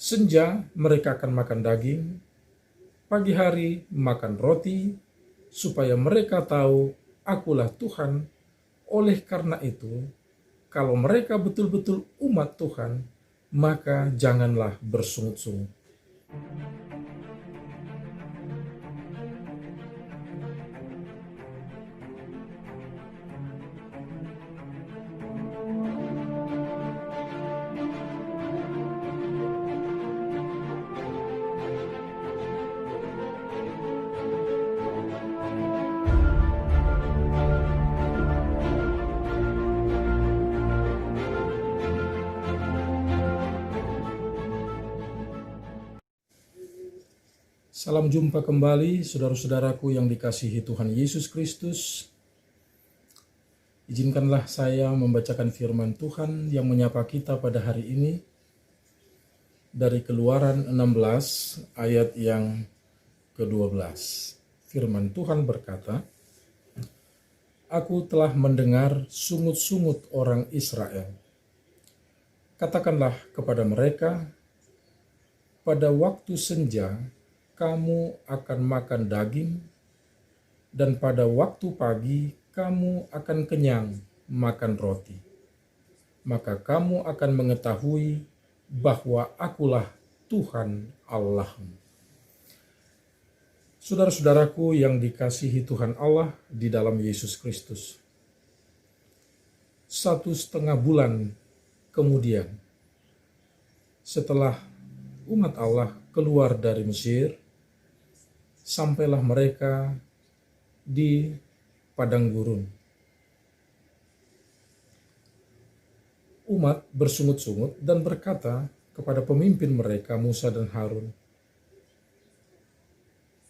Senja mereka akan makan daging, pagi hari makan roti, supaya mereka tahu akulah Tuhan. Oleh karena itu, kalau mereka betul-betul umat Tuhan, maka janganlah bersungut-sungut. Salam jumpa kembali, saudara-saudaraku yang dikasihi Tuhan Yesus Kristus. Izinkanlah saya membacakan firman Tuhan yang menyapa kita pada hari ini dari Keluaran 16 ayat yang ke-12. Firman Tuhan berkata, "Aku telah mendengar sungut-sungut orang Israel. Katakanlah kepada mereka, pada waktu senja kamu akan makan daging, dan pada waktu pagi kamu akan kenyang makan roti. Maka kamu akan mengetahui bahwa akulah Tuhan Allahmu." Saudara-saudaraku yang dikasihi Tuhan Allah di dalam Yesus Kristus. 1,5 bulan kemudian, setelah umat Allah keluar dari Mesir, sampailah mereka di padang gurun. Umat bersungut-sungut dan berkata kepada pemimpin mereka, Musa dan Harun,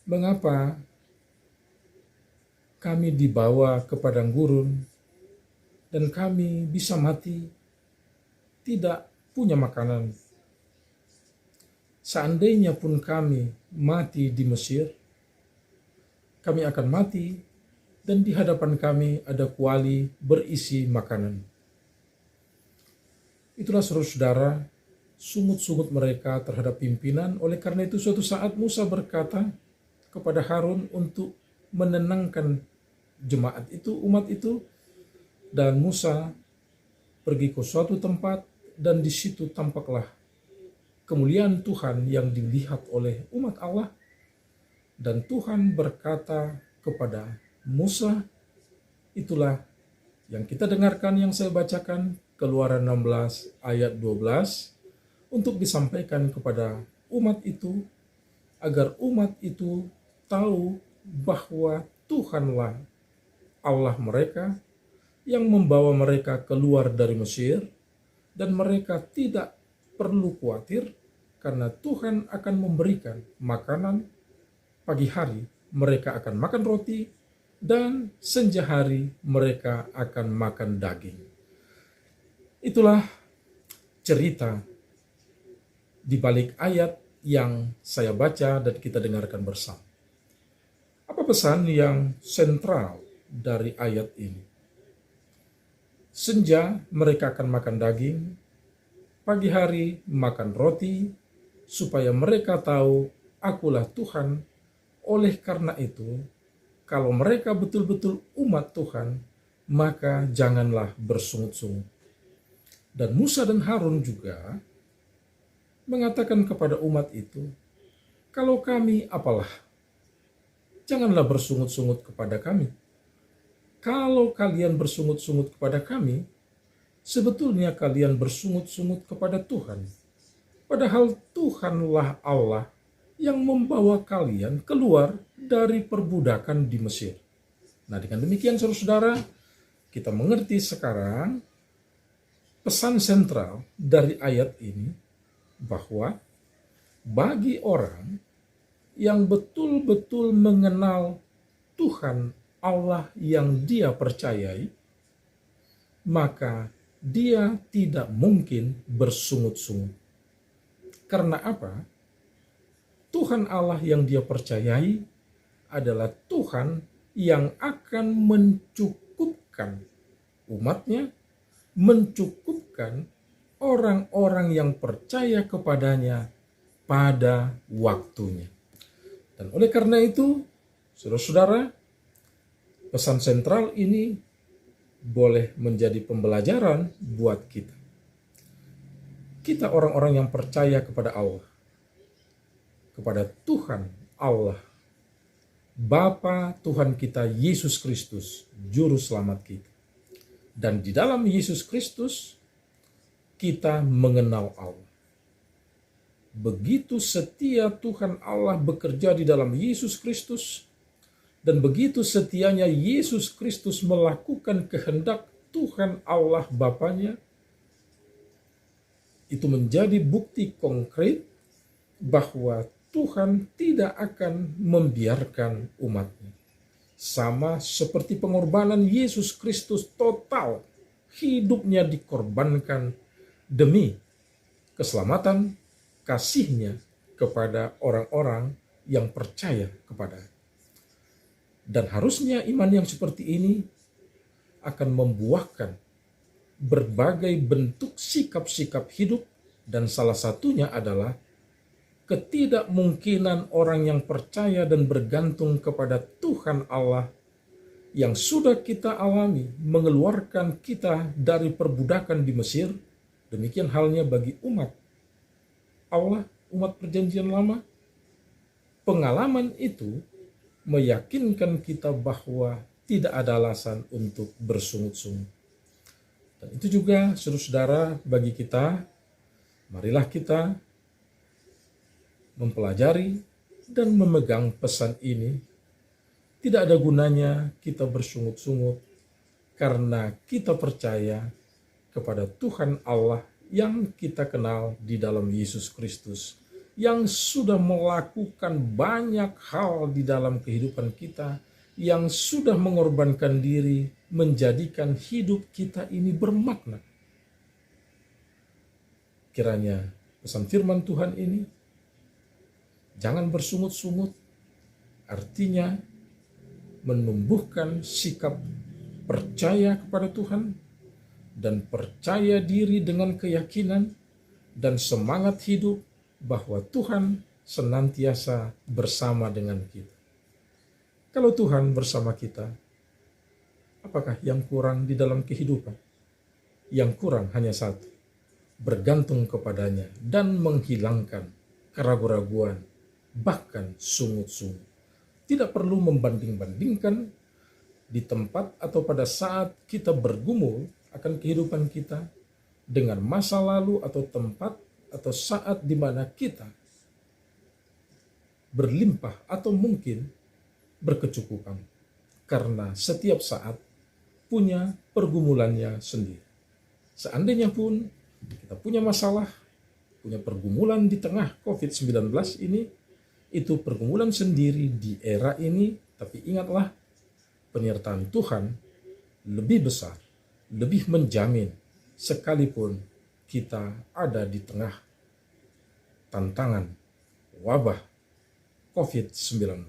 "Mengapa kami dibawa ke padang gurun dan kami bisa mati, tidak punya makanan? Seandainya pun kami mati di Mesir, kami akan mati dan di hadapan kami ada kuali berisi makanan." Itulah saudara-saudara, sungut-sungut mereka terhadap pimpinan. Oleh karena itu suatu saat Musa berkata kepada Harun untuk menenangkan jemaat itu, umat itu, dan Musa pergi ke suatu tempat dan di situ tampaklah kemuliaan Tuhan yang dilihat oleh umat Allah. Dan Tuhan berkata kepada Musa, itulah yang kita dengarkan, yang saya bacakan, Keluaran 16 ayat 12, untuk disampaikan kepada umat itu, agar umat itu tahu bahwa Tuhanlah Allah mereka yang membawa mereka keluar dari Mesir, dan mereka tidak perlu khawatir karena Tuhan akan memberikan makanan. Pagi hari mereka akan makan roti, dan senja hari mereka akan makan daging. Itulah cerita di balik ayat yang saya baca dan kita dengarkan bersama. Apa pesan yang sentral dari ayat ini? Senja mereka akan makan daging, pagi hari makan roti, supaya mereka tahu akulah Tuhan. Oleh karena itu, kalau mereka betul-betul umat Tuhan, maka janganlah bersungut-sungut. Dan Musa dan Harun juga mengatakan kepada umat itu, kalau kami apalah, janganlah bersungut-sungut kepada kami. Kalau kalian bersungut-sungut kepada kami, sebetulnya kalian bersungut-sungut kepada Tuhan. Padahal Tuhanlah Allah yang membawa kalian keluar dari perbudakan di Mesir. Nah, dengan demikian saudara-saudara, kita mengerti sekarang pesan sentral dari ayat ini, bahwa bagi orang yang betul-betul mengenal Tuhan Allah yang dia percayai, maka dia tidak mungkin bersungut-sungut. Karena apa? Tuhan Allah yang dia percayai adalah Tuhan yang akan mencukupkan umatnya, mencukupkan orang-orang yang percaya kepadanya pada waktunya. Dan oleh karena itu, saudara-saudara, pesan sentral ini boleh menjadi pembelajaran buat kita. Kita orang-orang yang percaya kepada Allah, kepada Tuhan Allah, Bapa Tuhan kita Yesus Kristus, Juru Selamat kita. Dan di dalam Yesus Kristus, kita mengenal Allah. Begitu setia Tuhan Allah bekerja di dalam Yesus Kristus, dan begitu setianya Yesus Kristus melakukan kehendak Tuhan Allah Bapanya, itu menjadi bukti konkret bahwa Tuhan tidak akan membiarkan umatnya. Sama seperti pengorbanan Yesus Kristus total, hidupnya dikorbankan demi keselamatan kasihnya kepada orang-orang yang percaya kepada. Dan harusnya iman yang seperti ini akan membuahkan berbagai bentuk sikap-sikap hidup, dan salah satunya adalah ketidakmungkinan orang yang percaya dan bergantung kepada Tuhan Allah yang sudah kita alami mengeluarkan kita dari perbudakan di Mesir. Demikian halnya bagi umat Allah, umat perjanjian lama. Pengalaman itu meyakinkan kita bahwa tidak ada alasan untuk bersungut-sungut. Dan itu juga, saudara-saudara, bagi kita, marilah kita mempelajari dan memegang pesan ini. Tidak ada gunanya kita bersungut-sungut karena kita percaya kepada Tuhan Allah yang kita kenal di dalam Yesus Kristus, yang sudah melakukan banyak hal di dalam kehidupan kita, yang sudah mengorbankan diri, menjadikan hidup kita ini bermakna. Kiranya pesan firman Tuhan ini jangan bersungut-sungut, artinya menumbuhkan sikap percaya kepada Tuhan dan percaya diri dengan keyakinan dan semangat hidup bahwa Tuhan senantiasa bersama dengan kita. Kalau Tuhan bersama kita, apakah yang kurang di dalam kehidupan? Yang kurang hanya satu, bergantung kepadanya dan menghilangkan keraguan-raguan, bahkan sungut-sungut. Tidak perlu membanding-bandingkan di tempat atau pada saat kita bergumul akan kehidupan kita dengan masa lalu atau tempat atau saat di mana kita berlimpah atau mungkin berkecukupan, karena setiap saat punya pergumulannya sendiri. Seandainya pun kita punya masalah, punya pergumulan di tengah COVID-19 ini, itu pergumulan sendiri di era ini, tapi ingatlah, penyertaan Tuhan lebih besar, lebih menjamin, sekalipun kita ada di tengah tantangan wabah COVID-19.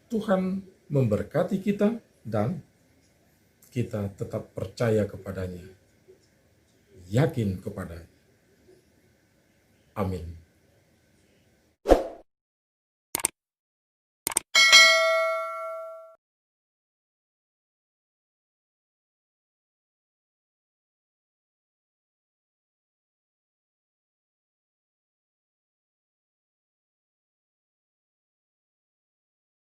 Tuhan memberkati kita dan kita tetap percaya kepadanya, yakin kepadanya. Amin.